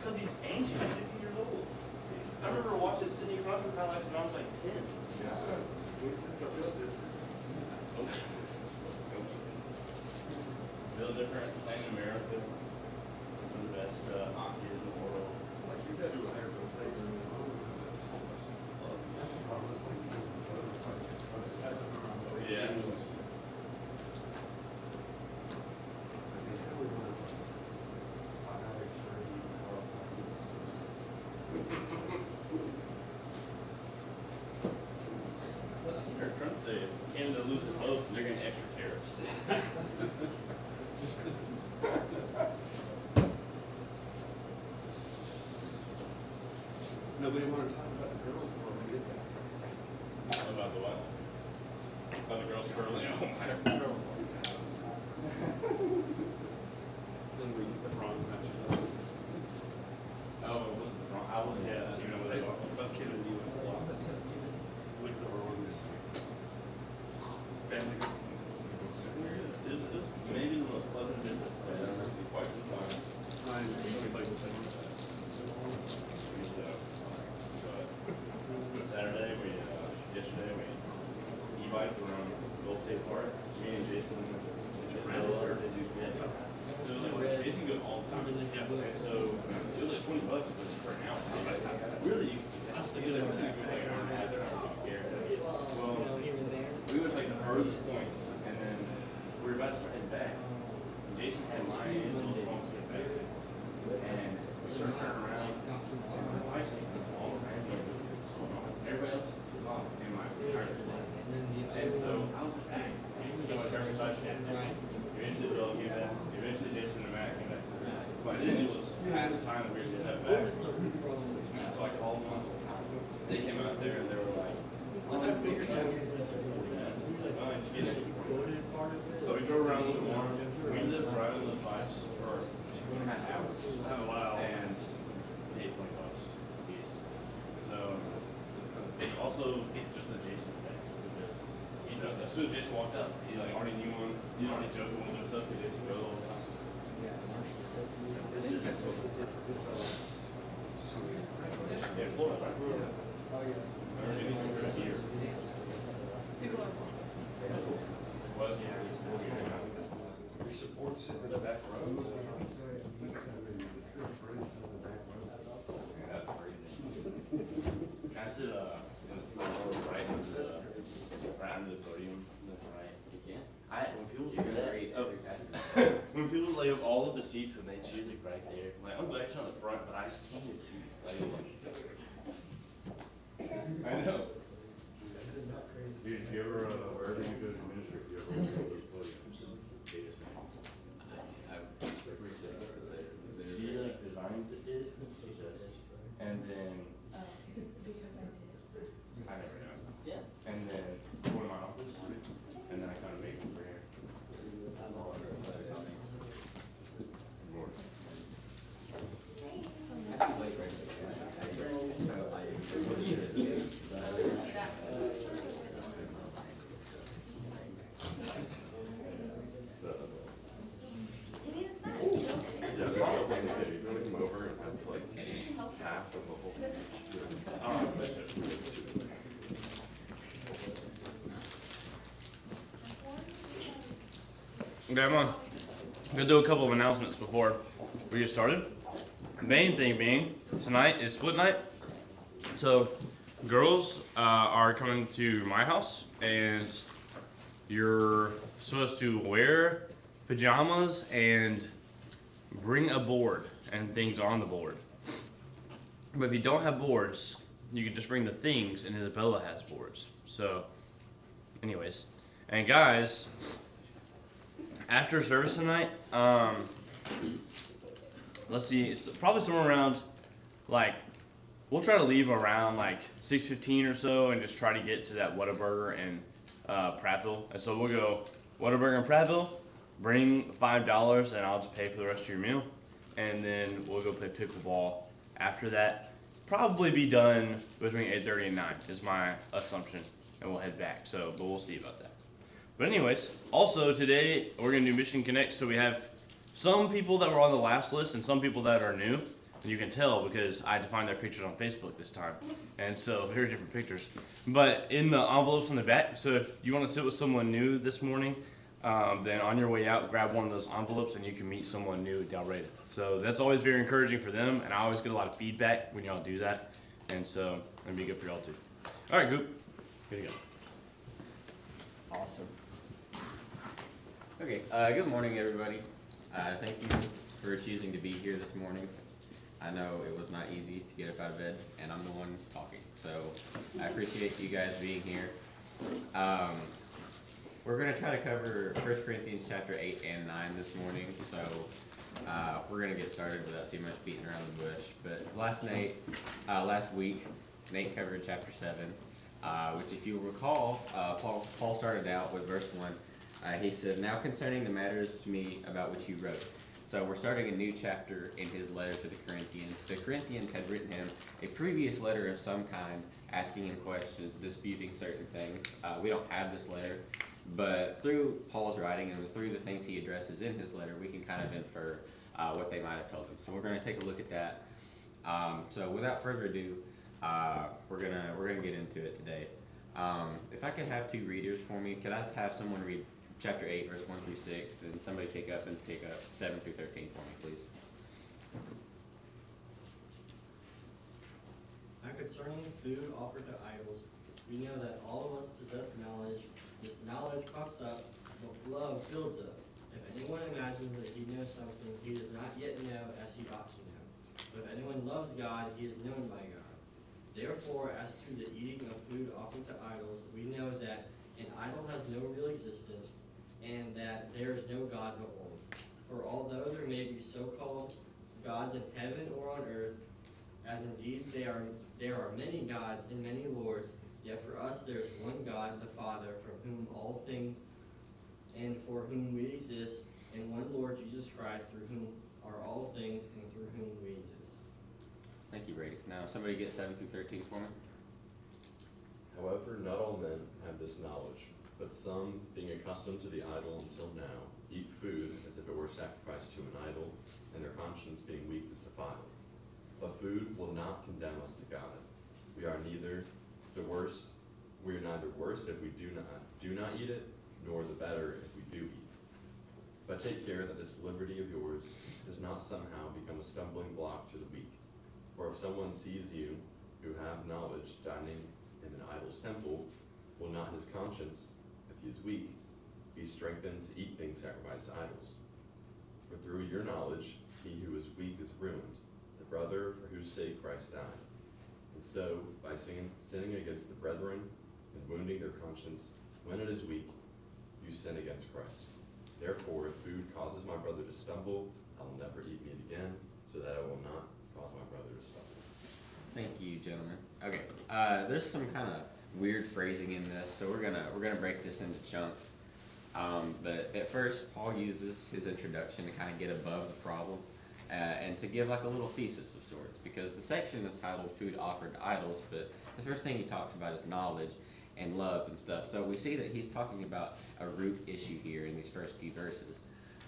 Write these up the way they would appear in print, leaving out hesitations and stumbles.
because he's ancient, he's 50 years old. I remember watching Sidney Crosby highlights when I was like 10. Yeah. We just got built this. Real different, playing in America. One of the best hockey in the world. Like you guys do a hair those days. That's the problem. It's like you do Yeah. I heard Trump say if Canada loses votes, they're going to extra tariffs. Nobody wanted to talk about the girls before we did that. About the what? About the girls curling? Oh my. Girls like that. Then we get the bronze match. Oh, it wasn't wrong. I wouldn't have, even know what they are. About Canada and US lost. Look at the bronze. Family. It was maybe the most pleasant visit in quite some time. Mine, we played the same one. Saturday, yesterday, we e-biked around Gulf State Park. Me and Jason did you yeah. So like, Jason goes all the time. Yeah. Okay, so it was like $20 for an hour. Really, I was thinking that was like an hour and a half. Well, we were like the furthest point, and then we were about to start heading back. And Jason had my little small sit back, and we started turning around. I see all around me. Everybody else was too long in my tires. And so I was like, hey, eventually we'll get that. Eventually Jason and Matt came back. But then it was past time that we were just that back. So I called them. They came out there and they were like, oh, I figured out. So we drove around a little more. We lived right on the bikes for 2.5 hours. Oh, wow. And paid $20 a piece. So also just the Jason thing, because you know, as soon as Jason walked up, he like already knew him. He already joked with him and stuff because Jason goes all the time. This is so different. Yeah, Florida, right? Oh, yes. Here. People are. Was Your support sitting in the back row. yeah, that's crazy. I said, right under the podium, left and right. You can't. When people You're do gonna that, read every time. when people lay up all of the seats when they choose it right there, like I'm glad it's on the front, but I just can't even see it. Like, I know. Dude, if you ever, wherever you go to ministry, if you ever go to those podiums, She like designed it, she says, and then I never know. Yeah. And then go to my office, and then I kind of make it for here. yeah, there's something that you really come over and have like half of the whole. Oh, I bet you. Okay, I'm gonna do a couple of announcements before we get started. The main thing being, tonight is split night. So, girls are coming to my house, and you're supposed to wear pajamas and bring a board and things on the board. But if you don't have boards, you can just bring the things, and Isabella has boards. So, anyways, and guys, after service tonight, let's see, it's probably somewhere around, like, we'll try to leave around like 6:15 or so, and just try to get to that Whataburger in Prattville. And so we'll go Whataburger in Prattville, bring $5, and I'll just pay for the rest of your meal. And then we'll go play pickleball after that. Probably be done between 8:30 and 9 is my assumption, and we'll head back. So, but we'll see about that. But anyways, also today we're gonna do Mission Connect. So we have some people that were on the last list and some people that are new. And you can tell because I had to find their pictures on Facebook this time. And so, very different pictures. But in the envelopes on the back, so if you want to sit with someone new this morning, then on your way out, grab one of those envelopes and you can meet someone new at Dalraida. So that's always very encouraging for them, and I always get a lot of feedback when y'all do that. And so, it'll be good for y'all too. All right, Goop. Here you go. Awesome. Okay, good morning, everybody. Thank you for choosing to be here this morning. I know it was not easy to get up out of bed, and I'm the one talking, so I appreciate you guys being here. We're going to try to cover 1 Corinthians chapter 8 and 9 this morning, so we're going to get started without too much beating around the bush. But last week, Nate covered chapter 7, which if you recall, Paul started out with verse 1. He said, "Now concerning the matters to me about which you wrote." So we're starting a new chapter in his letter to the Corinthians. The Corinthians had written him a previous letter of some kind, asking him questions, disputing certain things. We don't have this letter, but through Paul's writing and through the things he addresses in his letter, we can kind of infer what they might have told him. So we're going to take a look at that. So without further ado, we're gonna get into it today. If I could have two readers for me, could I have someone read chapter 8, verse 1 through 6, then somebody take up 7 through 13 for me, please. Now concerning food offered to idols, we know that all of us possess knowledge. This knowledge puffs up, but love builds up. If anyone imagines that he knows something, he does not yet know as he ought to know. But if anyone loves God, he is known by God. Therefore, as to the eating of food offered to idols, we know that an idol has no real existence, and that there is no God but one. For although there may be so-called gods in heaven or on earth, as indeed there are many gods and many lords, yet for us there is one God, the Father, from whom all things and for whom we exist, and one Lord Jesus Christ, through whom are all things and through whom we exist. Thank you, Brady. Now somebody get 7 through 13 for me. However, not all men have this knowledge, but some, being accustomed to the idol until now, eat food as if it were sacrificed to an idol, and their conscience being weak is defiled. But food will not condemn us to God. We are neither worse if we do not eat it, nor the better if we do eat. But take care that this liberty of yours does not somehow become a stumbling block to the weak. For if someone sees you, who have knowledge, dining in an idol's temple, will not his conscience, if he is weak, be strengthened to eat things sacrificed to idols? For through your knowledge, he who is weak is ruined, the brother for whose sake Christ died. And so, by sinning against the brethren and wounding their conscience when it is weak, you sin against Christ. Therefore, if food causes my brother to stumble, I will never eat meat again, so that I will not cause my brother to stumble. Thank you, gentlemen. Okay, there's some kind of weird phrasing in this, so we're gonna break this into chunks. But at first, Paul uses his introduction to kind of get above the problem and to give like a little thesis of sorts, because the section is titled "Food Offered to Idols," but the first thing he talks about is knowledge and love and stuff. So we see that he's talking about a root issue here in these first few verses.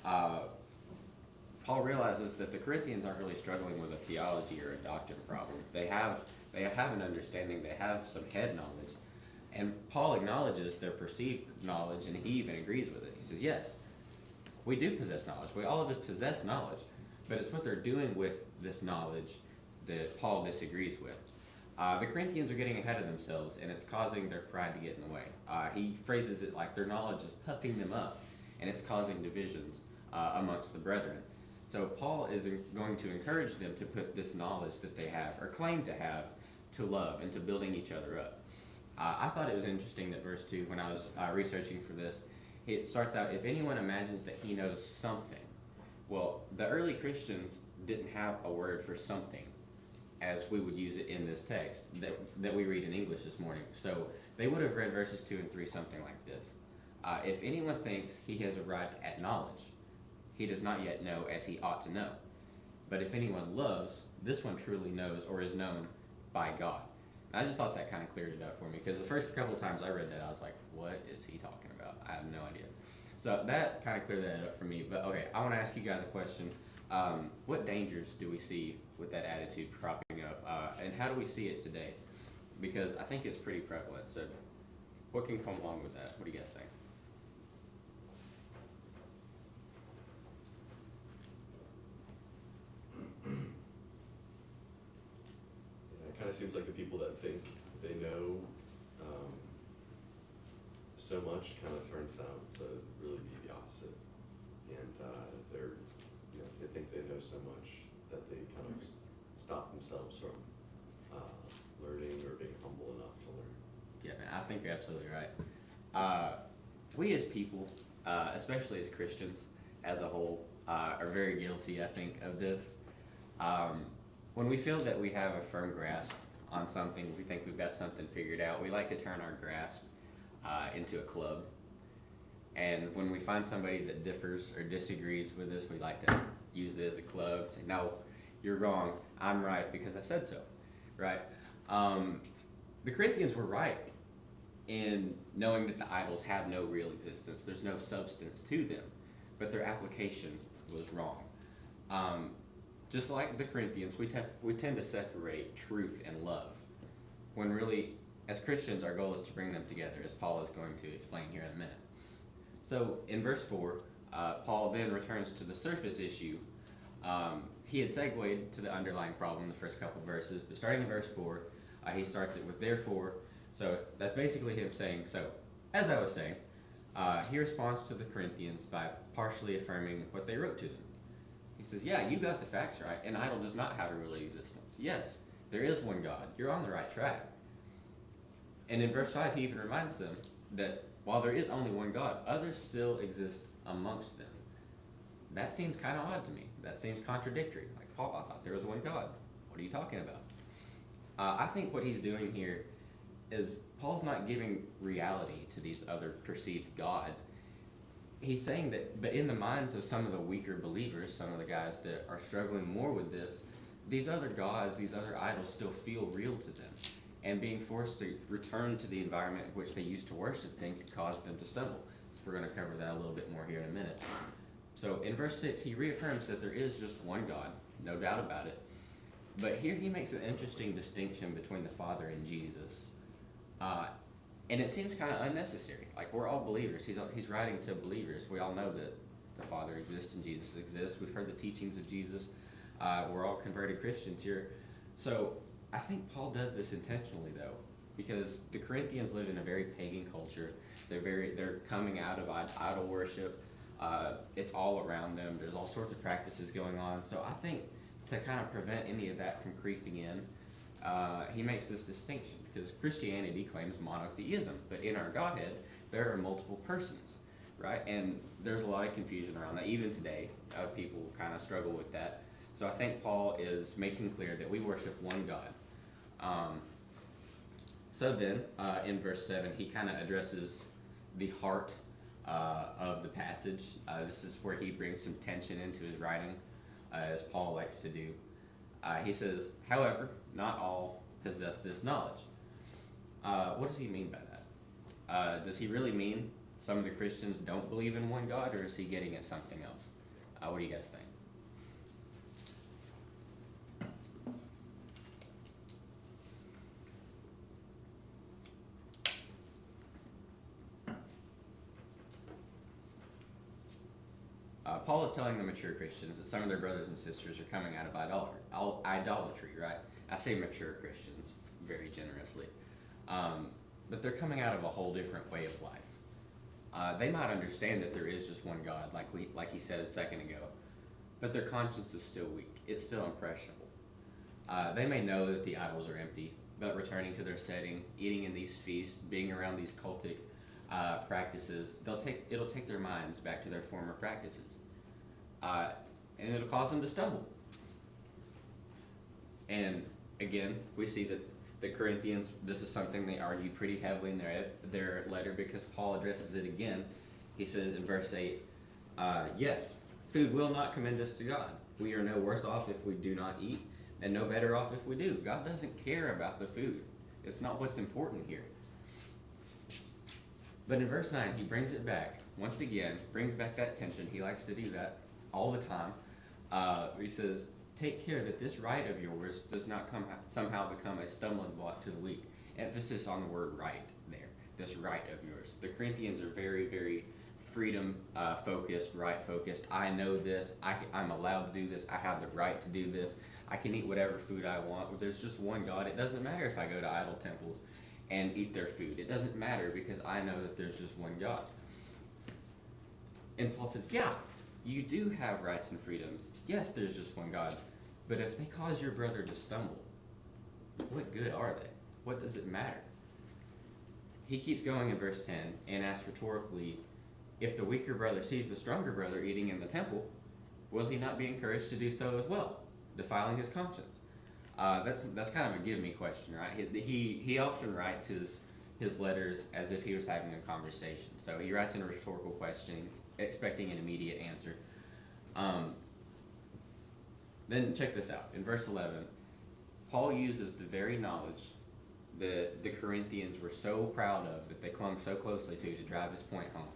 Paul realizes that the Corinthians aren't really struggling with a theology or a doctrine problem. They have an understanding, they have some head knowledge, and Paul acknowledges their perceived knowledge, and he even agrees with it. He says, yes, we do possess knowledge. All of us possess knowledge, but it's what they're doing with this knowledge that Paul disagrees with. The Corinthians are getting ahead of themselves, and it's causing their pride to get in the way. He phrases it like their knowledge is puffing them up, and it's causing divisions amongst the brethren. So Paul is going to encourage them to put this knowledge that they have, or claim to have, to love and to building each other up. I thought it was interesting that verse 2, when I was researching for this, it starts out, if anyone imagines that he knows something. Well, the early Christians didn't have a word for something as we would use it in this text that we read in English this morning. So they would have read verses 2 and 3 something like this. If anyone thinks he has arrived at knowledge, he does not yet know as he ought to know. But if anyone loves, this one truly knows or is known by God. And I just thought that kind of cleared it up for me, because the first couple of times I read that, I was like, what is he talking about? I have no idea. So that kind of cleared that up for me. But okay, I want to ask you guys a question. What dangers do we see with that attitude cropping up, and how do we see it today? Because I think it's pretty prevalent. So, what can come along with that? What do you guys think? Yeah, it kind of seems like the people that think they know so much kind of turns out to really be the opposite. And they think they know so much that they kind of stop themselves from learning or being humble enough to learn. Yeah, man, I think you're absolutely right. We as people, especially as Christians as a whole, are very guilty, I think, of this. When we feel that we have a firm grasp on something, we think we've got something figured out, we like to turn our grasp into a club. And when we find somebody that differs or disagrees with us, we like to use it as a club, say, no, you're wrong, I'm right because I said so, right? The Corinthians were right in knowing that the idols have no real existence. There's no substance to them, but their application was wrong. Just like the Corinthians, we tend to separate truth and love, when really, as Christians, our goal is to bring them together, as Paul is going to explain here in a minute. So in verse 4, Paul then returns to the surface issue. He had segued to the underlying problem in the first couple verses, but starting in verse 4, he starts it with therefore. So that's basically him saying, so as I was saying, he responds to the Corinthians by partially affirming what they wrote to them. He says, yeah, you got the facts right. An idol does not have a real existence. Yes, there is one God. You're on the right track. And in verse 5, he even reminds them that while there is only one God, others still exist amongst them. That seems kind of odd to me. That seems contradictory. Like, Paul, I thought there was one God. What are you talking about? I think what he's doing here is Paul's not giving reality to these other perceived gods. He's saying that, but in the minds of some of the weaker believers, some of the guys that are struggling more with this, these other gods, these other idols still feel real to them. And being forced to return to the environment in which they used to worship them could cause them to stumble. So we're going to cover that a little bit more here in a minute. So in verse 6, he reaffirms that there is just one God, no doubt about it. But here he makes an interesting distinction between the Father and Jesus. And it seems kind of unnecessary. Like, we're all believers. He's writing to believers. We all know that the Father exists and Jesus exists. We've heard the teachings of Jesus. We're all converted Christians here. So I think Paul does this intentionally, though, because the Corinthians lived in a very pagan culture. They're coming out of idol worship. It's all around them. There's all sorts of practices going on. So I think to kind of prevent any of that from creeping in, he makes this distinction, because Christianity claims monotheism, but in our Godhead, there are multiple persons, right? And there's a lot of confusion around that. Even today, people kind of struggle with that. So I think Paul is making clear that we worship one God. So then, in verse 7, he kind of addresses the heart of the passage. This is where he brings some tension into his writing, as Paul likes to do. He says, however, not all possess this knowledge. What does he mean by that? Does he really mean some of the Christians don't believe in one God, or is he getting at something else? What do you guys think? Paul is telling the mature Christians that some of their brothers and sisters are coming out of idolatry, right? I say mature Christians very generously. But they're coming out of a whole different way of life. They might understand that there is just one God, like he said a second ago, but their conscience is still weak. It's still impressionable. They may know that the idols are empty, but returning to their setting, eating in these feasts, being around these cultic practices, it'll take their minds back to their former practices. And it'll cause them to stumble. And again, we see that the Corinthians, this is something they argue pretty heavily in their letter, because Paul addresses it again. He says in verse 8, yes, food will not commend us to God. We are no worse off if we do not eat, and no better off if we do. God doesn't care about the food. It's not what's important here. But in verse 9, he brings it back. Once again, brings back that tension. He likes to do that all the time. He says, take care that this right of yours does not somehow become a stumbling block to the weak. Emphasis on the word right there, this right of yours. The Corinthians are very, very freedom focused, right focused. I know this, I'm allowed to do this, I have the right to do this, I can eat whatever food I want. There's just one God. It doesn't matter if I go to idol temples and eat their food. It doesn't matter because I know that there's just one God. And Paul says, yeah, you do have rights and freedoms. Yes, there's just one God. But if they cause your brother to stumble, what good are they? What does it matter? He keeps going in verse 10 and asks rhetorically, if the weaker brother sees the stronger brother eating in the temple, will he not be encouraged to do so as well, defiling his conscience? That's kind of a give me question, right? He often writes his letters as if he was having a conversation. So he writes in a rhetorical question, expecting an immediate answer. Then check this out. In verse 11, Paul uses the very knowledge that the Corinthians were so proud of, that they clung so closely to drive his point home.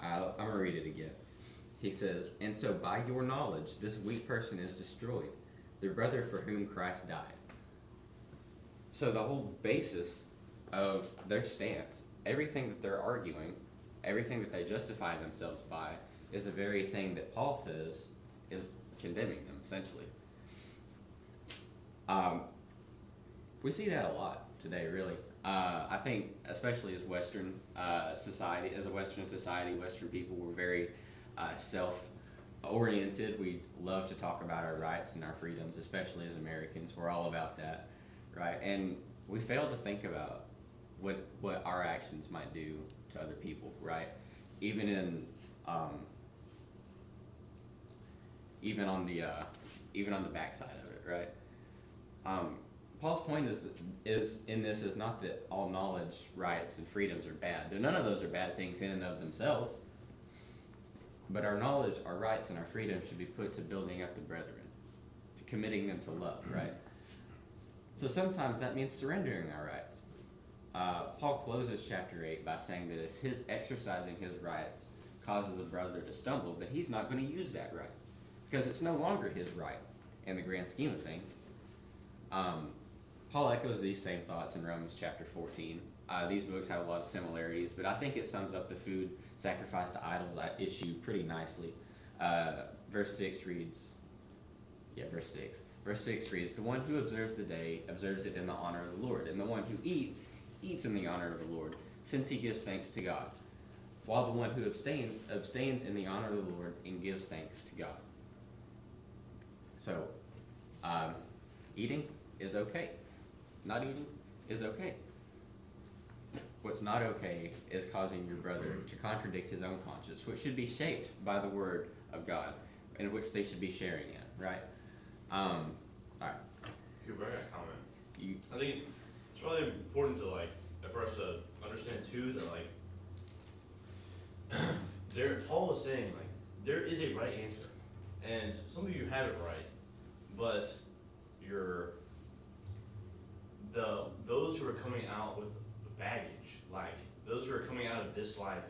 I'm going to read it again. He says, and so by your knowledge, this weak person is destroyed, the brother for whom Christ died. So the whole basis of their stance, everything that they're arguing, everything that they justify themselves by, is the very thing that Paul says is condemning them, essentially. We see that a lot today, really. I think, especially as Western society, Western people were very self-oriented. We love to talk about our rights and our freedoms, especially as Americans. We're all about that, right? And we fail to think about what our actions might do to other people, right? Even on the backside of it, right? Paul's point is not that all knowledge, rights, and freedoms are bad. None of those are bad things in and of themselves. But our knowledge, our rights, and our freedoms should be put to building up the brethren, to committing them to love, right? So sometimes that means surrendering our rights. Paul closes chapter 8 by saying that if his exercising his rights causes a brother to stumble, that he's not going to use that right, because it's no longer his right in the grand scheme of things. Paul echoes these same thoughts in Romans chapter 14. These books have a lot of similarities, but I think it sums up the food sacrificed to idols issue pretty nicely. Verse 6 reads, verse 6 reads, the one who observes the day observes it in the honor of the Lord, and the one who eats in the honor of the Lord, since he gives thanks to God, while the one who abstains in the honor of the Lord and gives thanks to God. So, eating is okay. Not eating is okay. What's not okay is causing your brother to contradict his own conscience, which should be shaped by the word of God, in which they should be sharing in, right? All right. Cooper, I got a comment. I think it's really important to for us to understand too that Paul was saying there is a right answer, and some of you have it right, but those who are coming out with baggage, those who are coming out of this life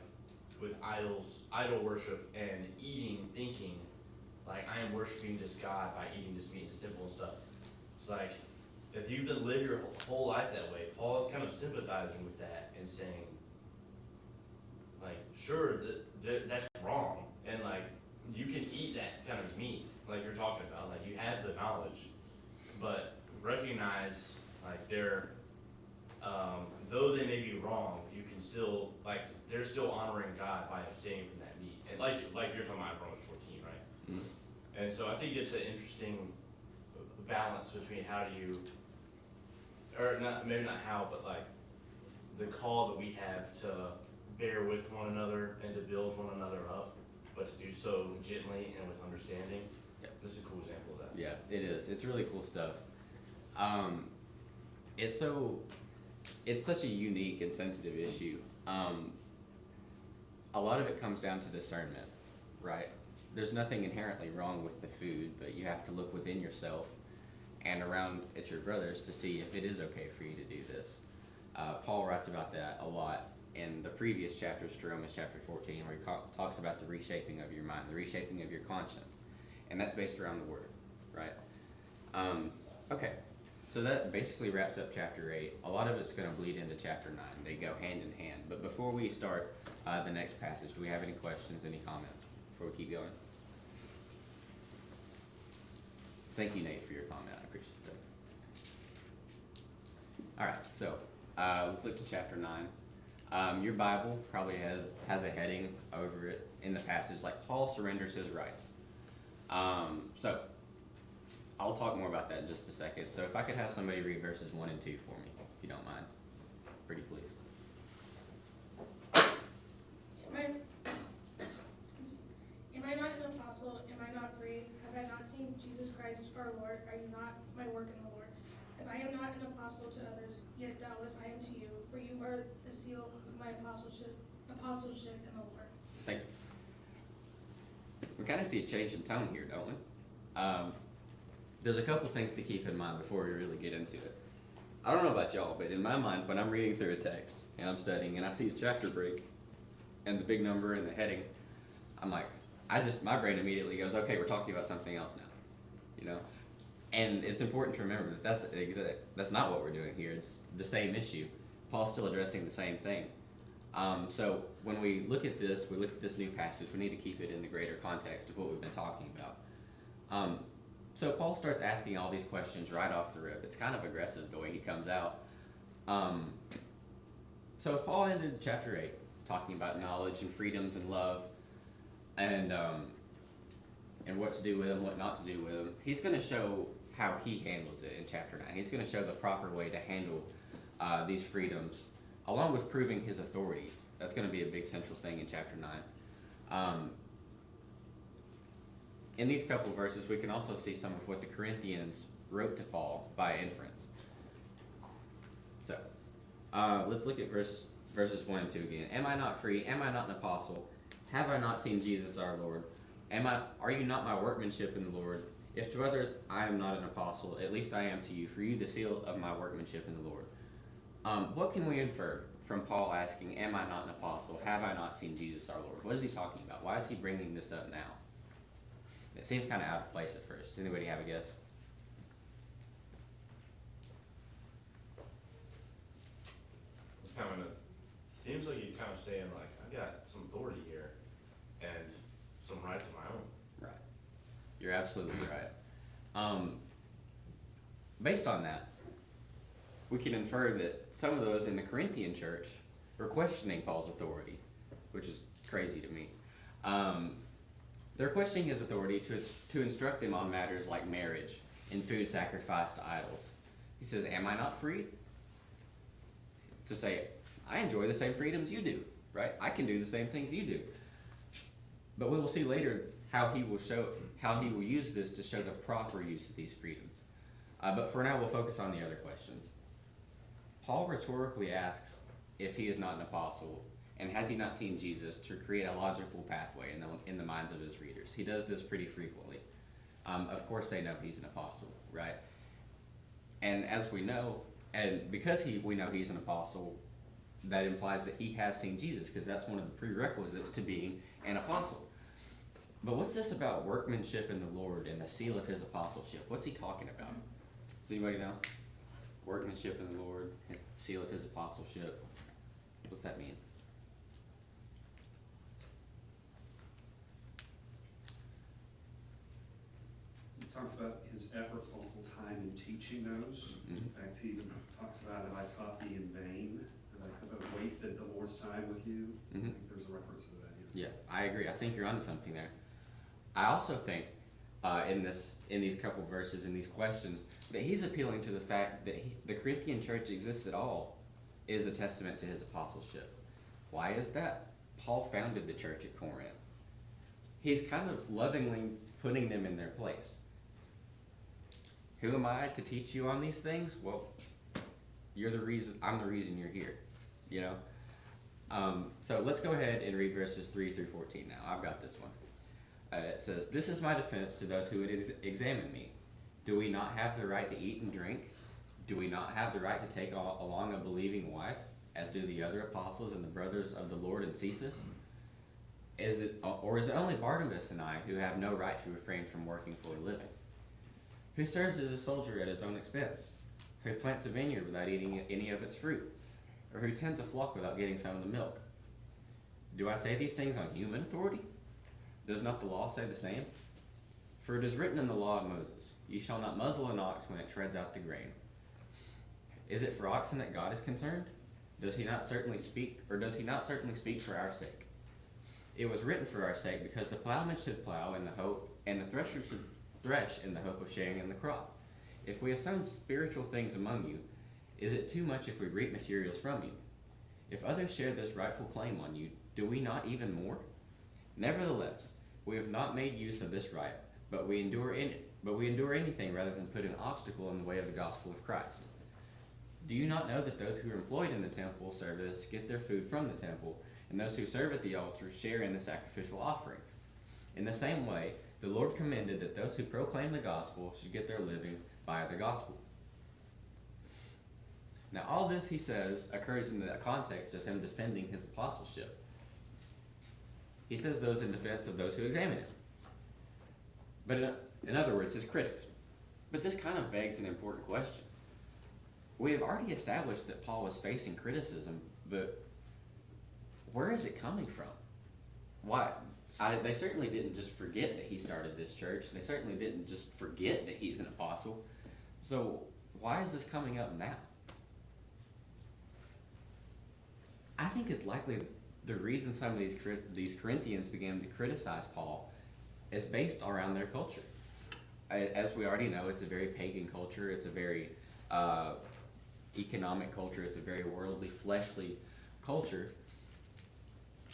with idol worship and eating, thinking I am worshiping this God by eating this meat in this temple and stuff. It's if you've been living your whole life that way, Paul is kind of sympathizing with that and saying, sure, that's wrong, and you can eat that kind of meat, you're talking about, you have the knowledge, but recognize they're, though they may be wrong, you can still they're still honoring God by abstaining from that meat, and you're talking about Romans 14, right? Mm-hmm. And so I think it's an interesting balance between how do you, or not, maybe not how, but the call that we have to bear with one another and to build one another up, but to do so gently and with understanding. Yeah. This is a cool example of that. Yeah, it is. It's really cool stuff. It's such a unique and sensitive issue. A lot of it comes down to discernment, right? There's nothing inherently wrong with the food, but you have to look within yourself and around at your brothers to see if it is okay for you to do this. Paul writes about that a lot in the previous chapters to Romans chapter 14, where he talks about the reshaping of your mind, the reshaping of your conscience. and that's based around the word, right? Okay, so that basically wraps up chapter 8. A lot of it's going to bleed into chapter 9. They go hand in hand. But before we start the next passage, do we have any questions, any comments before we keep going? Thank you, Nate, for your comment. I appreciate that. All right, so let's look to chapter 9. Your Bible probably has a heading over it in the passage, like Paul surrenders his rights. So I'll talk more about that in just a second. So if I could have somebody read verses 1 and 2 for me, if you don't mind. Pretty please. Am I not an apostle? Am I not free? Have I not seen Jesus Christ our Lord? Are you not my work in the Lord? If I am not an apostle to others, yet doubtless I am to you, for you are the seal of my apostleship in the Lord. Thank you. We kind of see a change in tone here, don't we? There's a couple things to keep in mind before we really get into it. I don't know about y'all, but in my mind, when I'm reading through a text and I'm studying and I see a chapter break and the big number and the heading, I'm like, my brain immediately goes, okay, we're talking about something else now, you know? And it's important to remember that that's not what we're doing here. It's the same issue. Paul's still addressing the same thing. So when we look at this new passage, we need to keep it in the greater context of what we've been talking about. So Paul starts asking all these questions right off the rip. It's kind of aggressive the way he comes out. So if Paul ended chapter 8 talking about knowledge and freedoms and love and what to do with them, what not to do with them, he's going to show how he handles it in chapter 9. He's going to show the proper way to handle these freedoms, along with proving his authority. That's going to be a big central thing in chapter 9. In these couple verses, we can also see some of what the Corinthians wrote to Paul by inference. So, let's look at verses 1 and 2 again. Am I not free? Am I not an apostle? Have I not seen Jesus our Lord? Are you not my workmanship in the Lord? If to others I am not an apostle, at least I am to you, for you the seal of my workmanship in the Lord. What can we infer from Paul asking, am I not an apostle? Have I not seen Jesus our Lord? What is he talking about? Why is he bringing this up now? It seems kind of out of place at first. Does anybody have a guess? It's kind of seems like he's kind of saying, like, I've got some authority here and some rights of my own. Right. You're absolutely right. Based on that, we can infer that some of those in the Corinthian church were questioning Paul's authority, which is crazy to me. They're questioning his authority to instruct them on matters like marriage and food sacrificed to idols. He says, am I not free? To say, I enjoy the same freedoms you do, right? I can do the same things you do. But we will see later how he will use this to show the proper use of these freedoms. But for now, we'll focus on the other questions. Paul rhetorically asks if he is not an apostle, and has he not seen Jesus, to create a logical pathway in the minds of his readers. He does this pretty frequently. Of course they know he's an apostle, right? And as we know, and because we know he's an apostle, that implies that he has seen Jesus, because that's one of the prerequisites to being an apostle. But what's this about workmanship in the Lord and the seal of his apostleship? What's he talking about? Does anybody know? Workmanship in the Lord, seal of his apostleship. What's that mean? He talks about his efforts multiple time in teaching those. Mhm. In fact, he talks about, have I taught thee in vain? Have I wasted the Lord's time with you? Mhm. I think there's a reference to that. Yeah, I agree. I think you're onto something there. I also think in these couple verses, in these questions, that he's appealing to the fact that the Corinthian church exists at all is a testament to his apostleship. Why is that? Paul founded the church at Corinth. He's kind of lovingly putting them in their place. Who am I to teach you on these things? Well, I'm the reason you're here, you know? So let's go ahead and read verses 3 through 14 now. I've got this one. It says, this is my defense to those who would examine me. Do we not have the right to eat and drink? Do we not have the right to take along a believing wife, as do the other apostles and the brothers of the Lord and Cephas? Or is it only Barnabas and I who have no right to refrain from working for a living? Who serves as a soldier at his own expense? Who plants a vineyard without eating any of its fruit? Or who tends a flock without getting some of the milk? Do I say these things on human authority? Does not the law say the same? For it is written in the law of Moses, you shall not muzzle an ox when it treads out the grain. Is it for oxen that God is concerned? Does he not certainly speak for our sake? It was written for our sake, because the plowman should plow in the hope, and the thresher should thresh in the hope of sharing in the crop. If we have sown spiritual things among you, is it too much if we reap materials from you? If others share this rightful claim on you, do we not even more? Nevertheless, we have not made use of this right, but we endure anything rather than put an obstacle in the way of the gospel of Christ. Do you not know that those who are employed in the temple service get their food from the temple, and those who serve at the altar share in the sacrificial offerings? In the same way, the Lord commanded that those who proclaim the gospel should get their living by the gospel. Now, all this, he says, occurs in the context of him defending his apostleship. He says those in defense of those who examine him. But in other words, his critics. But this kind of begs an important question. We have already established that Paul was facing criticism, but where is it coming from? Why? They certainly didn't just forget that he started this church. They certainly didn't just forget that he's an apostle. So why is this coming up now? I think it's likely the reason some of these Corinthians began to criticize Paul is based around their culture. As we already know, it's a very pagan culture. It's a very economic culture. It's a very worldly, fleshly culture.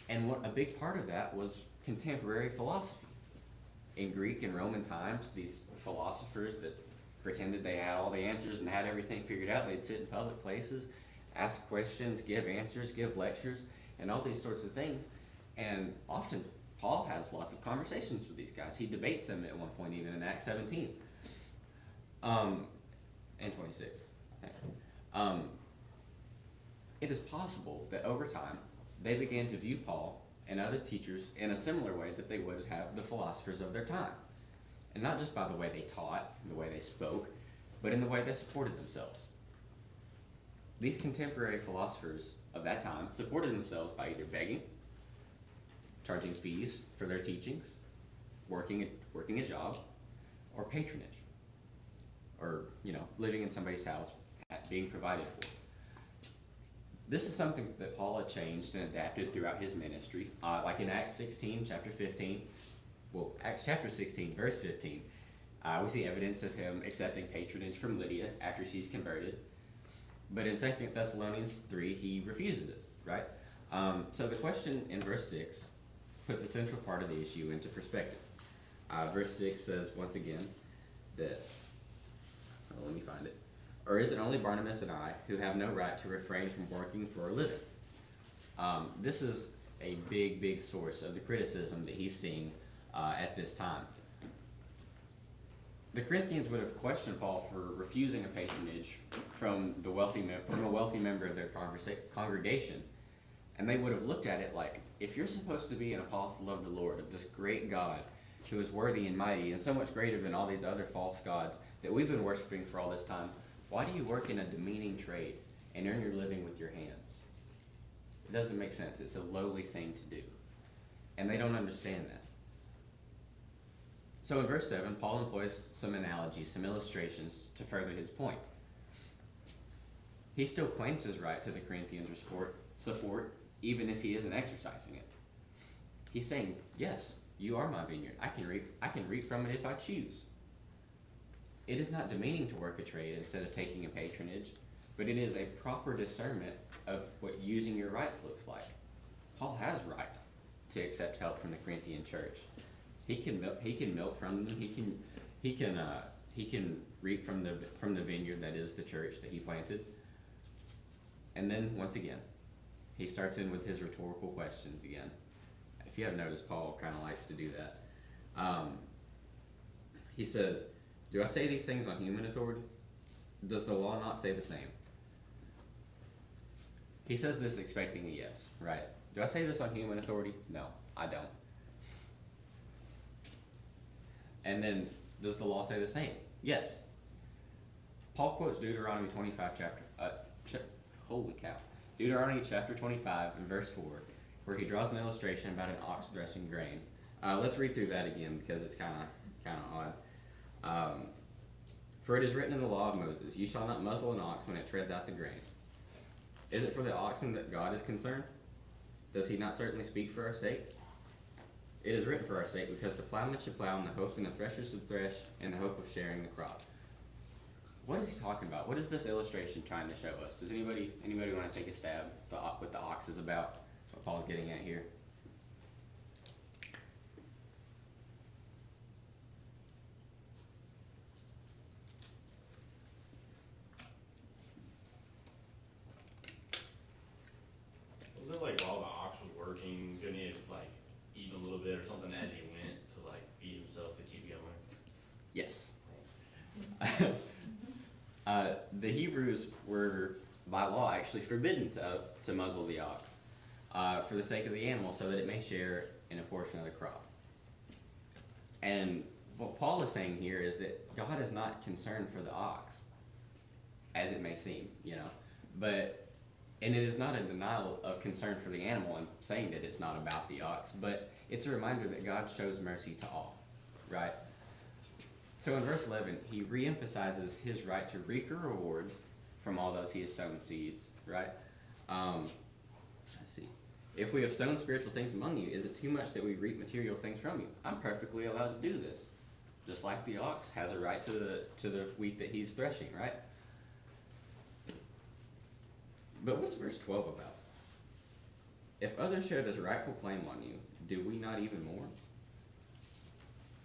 And a big part of that was contemporary philosophy. In Greek and Roman times, these philosophers that pretended they had all the answers and had everything figured out, they'd sit in public places, ask questions, give answers, give lectures, and all these sorts of things. And often, Paul has lots of conversations with these guys. He debates them at one point, even in Acts 17 and 26. It is possible that over time, they began to view Paul and other teachers in a similar way that they would have the philosophers of their time. And not just by the way they taught, the way they spoke, but in the way they supported themselves. These contemporary philosophers of that time supported themselves by either begging, charging fees for their teachings, working a job, or patronage, or living in somebody's house, being provided for. This is something that Paul had changed and adapted throughout his ministry. Like in Acts 16, chapter 15, Acts chapter 16, verse 15, we see evidence of him accepting patronage from Lydia after she's converted. But in 2 Thessalonians 3, he refuses it, right? So the question in verse 6 puts a central part of the issue into perspective. Verse 6 says, once again, that, let me find it. Or is it only Barnabas and I who have no right to refrain from working for a living? This is a big, big source of the criticism that he's seeing at this time. The Corinthians would have questioned Paul for refusing a patronage from a wealthy member of their congregation, and they would have looked at it like, if you're supposed to be an apostle of the Lord, of this great God who is worthy and mighty and so much greater than all these other false gods that we've been worshiping for all this time, why do you work in a demeaning trade and earn your living with your hands? It doesn't make sense. It's a lowly thing to do, and they don't understand that. So in verse 7, Paul employs some analogies, some illustrations to further his point. He still claims his right to the Corinthians' support, even if he isn't exercising it. He's saying, yes, you are my vineyard. I can reap from it if I choose. It is not demeaning to work a trade instead of taking a patronage, but it is a proper discernment of what using your rights looks like. Paul has right to accept help from the Corinthian church. He can milk from them. He can reap from the vineyard that is the church that he planted. And then once again, he starts in with his rhetorical questions again. If you have noticed, Paul kind of likes to do that. He says, "Do I say these things on human authority? Does the law not say the same?" He says this expecting a yes, right? Do I say this on human authority? No. I don't. And then, does the law say the same? Yes. Paul quotes Deuteronomy 25 holy cow. Deuteronomy chapter 25 and verse 4, where he draws an illustration about an ox threshing grain. Let's read through that again because it's kind of odd. For it is written in the law of Moses, you shall not muzzle an ox when it treads out the grain. Is it for the oxen that God is concerned? Does he not certainly speak for our sake? It is written for our sake, because the plowman should plow in the hope, and the thresher should thresh in the hope of sharing the crop. What is he talking about? What is this illustration trying to show us? Does anybody want to take a stab at what the ox is about? What Paul's getting at here? Was it like while the ox was working, couldn't he like eat a little bit or something as he went to like feed himself to keep going? Yes. The Hebrews were, by law, actually forbidden to muzzle the ox for the sake of the animal, so that it may share in a portion of the crop. And what Paul is saying here is that God is not concerned for the ox, as it may seem, and it is not a denial of concern for the animal and saying that it's not about the ox, but it's a reminder that God shows mercy to all, right? So in verse 11, he reemphasizes his right to reap a reward from all those he has sown seeds, right? Let's see. If we have sown spiritual things among you, is it too much that we reap material things from you? I'm perfectly allowed to do this. Just like the ox has a right to the wheat that he's threshing, right? But what's verse 12 about? If others share this rightful claim on you, do we not even more?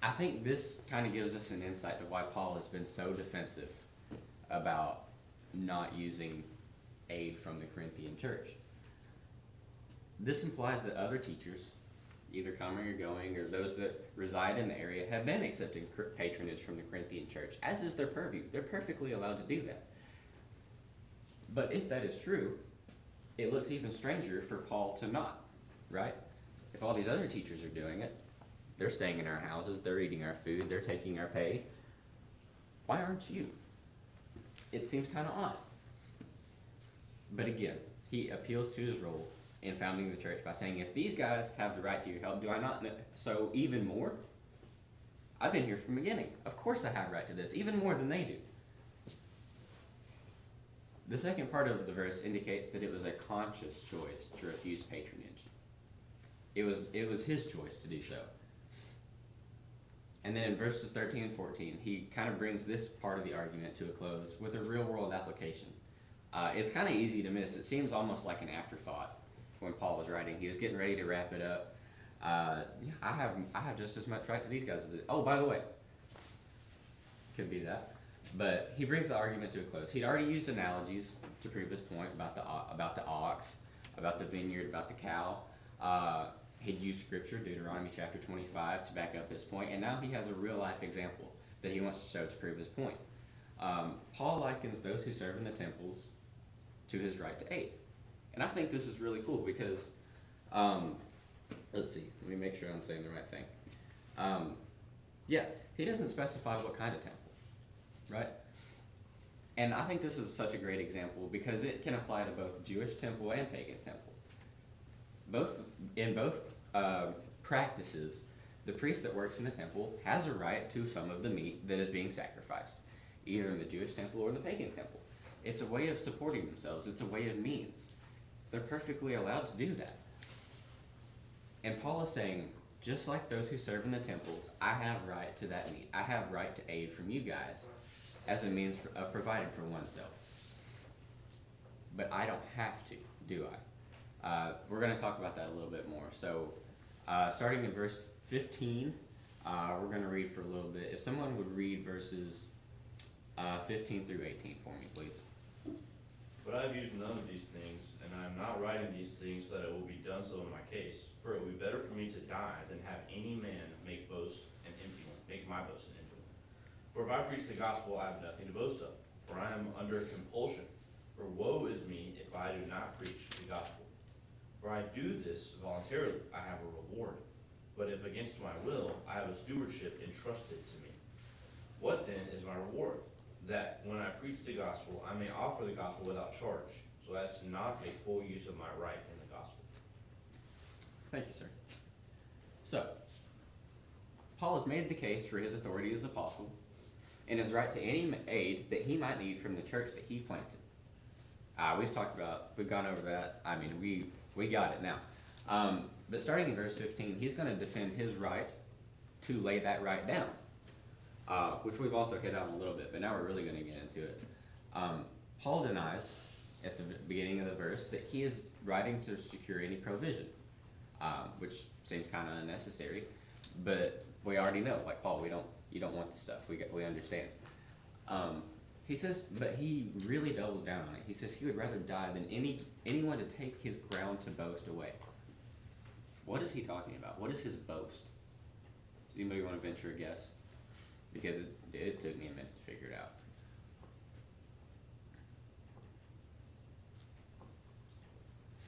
I think this kind of gives us an insight to why Paul has been so defensive about not using aid from the Corinthian church. This implies that other teachers, either coming or going, or those that reside in the area, have been accepting patronage from the Corinthian church, as is their purview. They're perfectly allowed to do that. But if that is true, it looks even stranger for Paul to not, right? If all these other teachers are doing it, they're staying in our houses, they're eating our food, they're taking our pay. Why aren't you? It seems kind of odd. But again, he appeals to his role in founding the church by saying, if these guys have the right to your help, do I not know? So even more? I've been here from the beginning. Of course I have right to this, even more than they do. The second part of the verse indicates that it was a conscious choice to refuse patronage. It was his choice to do so. And then in verses 13 and 14, he kind of brings this part of the argument to a close with a real-world application. It's kind of easy to miss. It seems almost like an afterthought when Paul was writing. He was getting ready to wrap it up. I have just as much right to these guys as it. Oh, by the way, could be that. But he brings the argument to a close. He'd already used analogies to prove his point about the ox, about the vineyard, about the cow. He'd used scripture, Deuteronomy chapter 25, to back up his point, and now he has a real-life example that he wants to show to prove his point. Paul likens those who serve in the temples to his right to aid. And I think this is really cool because, let's see, let me make sure I'm saying the right thing. He doesn't specify what kind of temple, right? And I think this is such a great example because it can apply to both Jewish temple and pagan temple. In both practices, the priest that works in the temple has a right to some of the meat that is being sacrificed, either in the Jewish temple or the pagan temple. It's a way of supporting themselves. It's a way of means. They're perfectly allowed to do that. And Paul is saying, just like those who serve in the temples, I have right to that meat. I have right to aid from you guys as a means of providing for oneself. But I don't have to, do I? We're going to talk about that a little bit more. So, starting in verse 15, we're going to read for a little bit. If someone would read verses 15 through 18 for me, please. But I have used none of these things, and I am not writing these things so that it will be done so in my case. For it would be better for me to die than have any man make my boast an empty one. For if I preach the gospel, I have nothing to boast of, for I am under compulsion. For woe is me if I do not preach the gospel. For For I do this voluntarily, I have a reward. But if against my will, I have a stewardship entrusted to me. What then is my reward? That when I preach the gospel, I may offer the gospel without charge, so as to not make full use of my right in the gospel. Thank you, sir. So, Paul has made the case for his authority as apostle and his right to any aid that he might need from the church that he planted. We've gone over that. I mean, we got it now. But starting in verse 15, he's going to defend his right to lay that right down, which we've also hit on a little bit, but now we're really going to get into it. Paul denies at the beginning of the verse that he is writing to secure any provision, which seems kind of unnecessary, but we already know, like Paul, you don't want this stuff. We understand. He says, but he really doubles down on it. He says he would rather die than anyone to take his ground to boast away. What is he talking about? What is his boast? Does anybody want to venture a guess? Because it took me a minute to figure it out.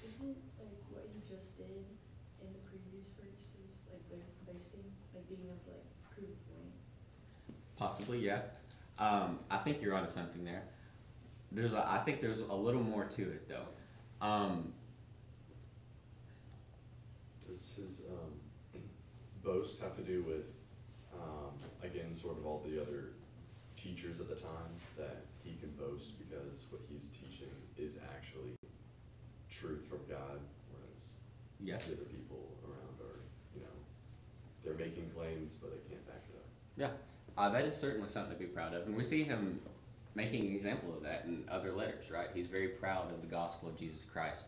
Isn't like what you just did in the previous verses, like boasting, like being of like proof point? Possibly, yeah. I think you're onto something there. I think there's a little more to it though. Does his boast have to do with, again, sort of all the other teachers at the time, that he can boast because what he's teaching is actually truth from God, whereas Yeah. the other people around are, they're making claims, but they can't back it up. Yeah, that is certainly something to be proud of, and we see him making an example of that in other letters, right? He's very proud of the gospel of Jesus Christ.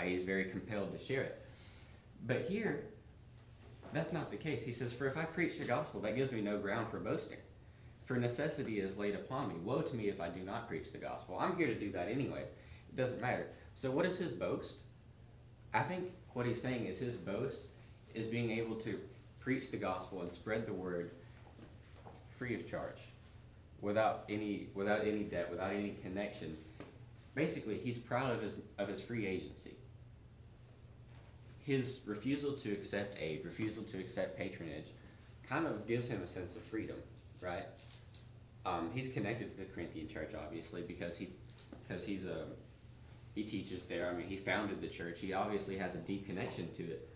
He's very compelled to share it. But here, that's not the case. He says, for if I preach the gospel, that gives me no ground for boasting. For necessity is laid upon me. Woe to me if I do not preach the gospel. I'm here to do that anyway. It doesn't matter. So what is his boast? I think what he's saying is his boast is being able to preach the gospel and spread the word free of charge, without any debt, without any connection. Basically, he's proud of his free agency. His refusal to accept aid, refusal to accept patronage, kind of gives him a sense of freedom, right? He's connected to the Corinthian church, obviously, because he teaches there. I mean, he founded the church. He obviously has a deep connection to it,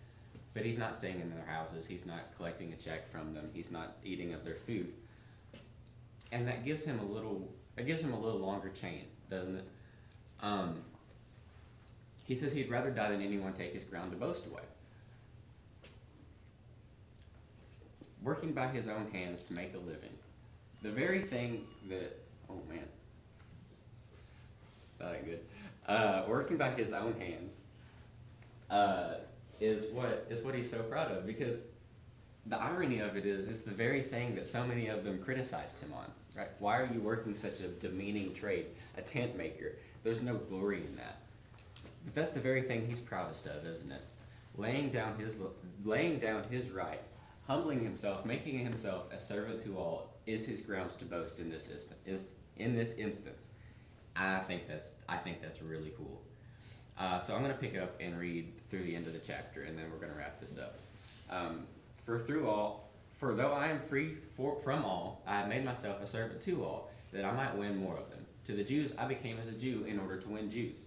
but he's not staying in their houses. He's not collecting a check from them. He's not eating of their food, and that gives him a little longer chain, doesn't it? He says he'd rather die than anyone take his ground to boast away. Working by his own hands to make a living. The very thing that, oh man, that ain't good. Working by his own hands is what he's so proud of, because the irony of it is, it's the very thing that so many of them criticized him on, right? Why are you working such a demeaning trade, a tent maker? There's no glory in that. But that's the very thing he's proudest of, isn't it? Laying down his rights, humbling himself, making himself a servant to all, is his grounds to boast in this instance. I think that's really cool. So I'm going to pick up and read through the end of the chapter, and then we're going to wrap this up. For though I am free from all, I have made myself a servant to all, that I might win more of them. To the Jews I became as a Jew in order to win Jews.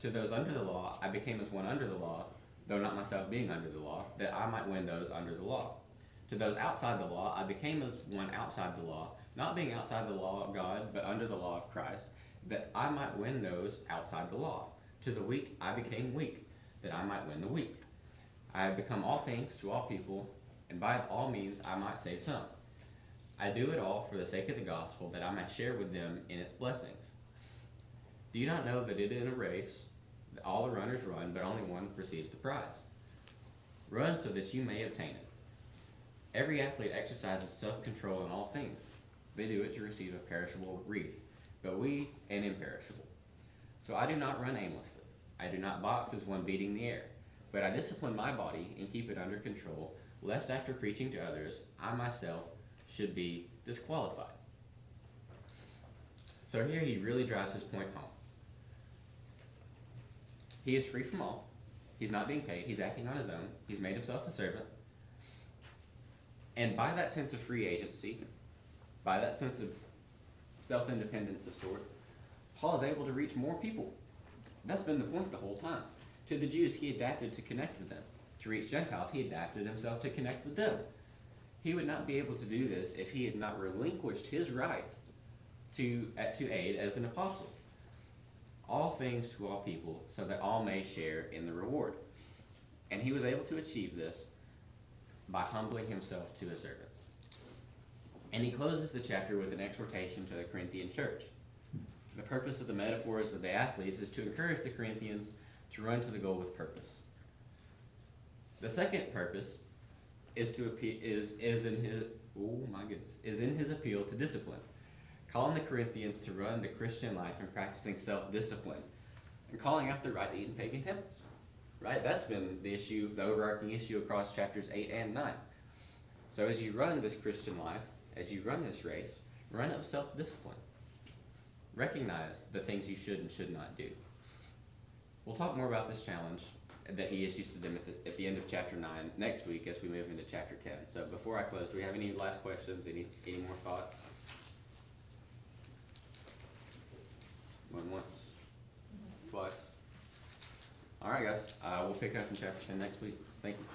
To those under the law I became as one under the law, though not myself being under the law, that I might win those under the law. To those outside the law I became as one outside the law, not being outside the law of God, but under the law of Christ, that I might win those outside the law. To the weak I became weak, that I might win the weak. I have become all things to all people, and by all means I might save some. I do it all for the sake of the gospel, that I might share with them in its blessings. Do you not know that in a race all the runners run, but only one receives the prize? Run so that you may obtain it. Every athlete exercises self-control in all things. They do it to receive a perishable wreath, but we an imperishable. So I do not run aimlessly. I do not box as one beating the air, but I discipline my body and keep it under control, lest after preaching to others, I myself should be disqualified. So here he really drives his point home. He is free from all. He's not being paid. He's acting on his own. He's made himself a servant. And by that sense of free agency, by that sense of self-independence of sorts, Paul is able to reach more people. That's been the point the whole time. To the Jews, he adapted to connect with them. To reach Gentiles, he adapted himself to connect with them. He would not be able to do this if he had not relinquished his right to aid as an apostle. All things to all people, so that all may share in the reward. And he was able to achieve this by humbling himself to a servant. And he closes the chapter with an exhortation to the Corinthian church. The purpose of the metaphors of the athletes is to encourage the Corinthians to run to the goal with purpose. The second purpose is in his appeal to discipline, calling the Corinthians to run the Christian life and practicing self-discipline, and calling out the right to eat in pagan temples. Right? That's been the issue, the overarching issue across chapters 8 and 9. So as you run this Christian life, as you run this race, run up self-discipline. Recognize the things you should and should not do. We'll talk more about this challenge that he issues to them at the end of chapter 9 next week as we move into chapter 10. So before I close, do we have any last questions? Any more thoughts? Going once? Twice? All right, guys. We'll pick up in chapter 10 next week. Thank you.